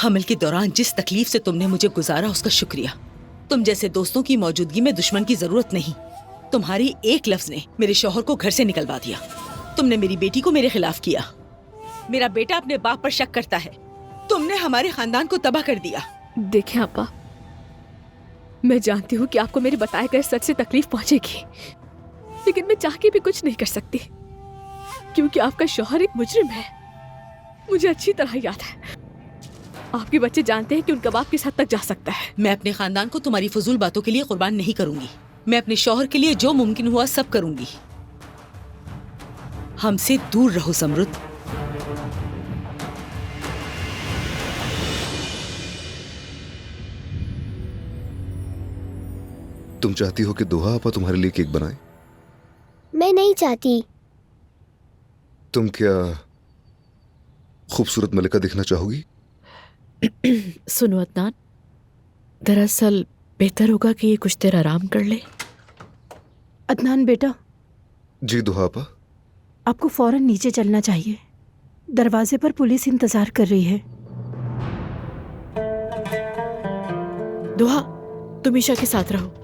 हमल के दौरान जिस तकलीफ से तुमने मुझे गुजारा उसका शुक्रिया। तुम जैसे दोस्तों की मौजूदगी में दुश्मन की जरूरत नहीं। तुम्हारी एक लफ्ज ने मेरे शौहर को घर से निकलवा दिया। तुमने मेरी बेटी को मेरे खिलाफ किया। मेरा बेटा अपने बाप पर शक करता है। तुमने हमारे खानदान को तबाह कर दिया। देखें आपा, मैं जानती हूँ कि आपको मेरे बताए गए सच से तकलीफ पहुंचेगी, लेकिन मैं चाह के भी कुछ नहीं कर सकती क्योंकि आपका शौहर एक मुजरिम है। मुझे अच्छी तरह याद है। आपके बच्चे जानते हैं कि उनका बाप किस हद तक जा सकता है। मैं अपने खानदान को तुम्हारी फजूल बातों के लिए कुर्बान नहीं करूंगी। मैं अपने शौहर के लिए जो मुमकिन हुआ सब करूंगी। हमसे दूर रहो समरुद्ध। तुम चाहती हो कि दोहा आपा तुम्हारे लिए केक बनाए? मैं नहीं चाहती। तुम क्या खूबसूरत मलिका दिखना चाहोगी? सुनो अदनान, दरअसल बेहतर होगा कि ये कुछ देर आराम कर ले। अदनान बेटा, जी दोहा आपा। आपको फौरन नीचे चलना चाहिए। दरवाजे पर पुलिस इंतजार कर रही है। दोहा, तुम ईशा के साथ रहो।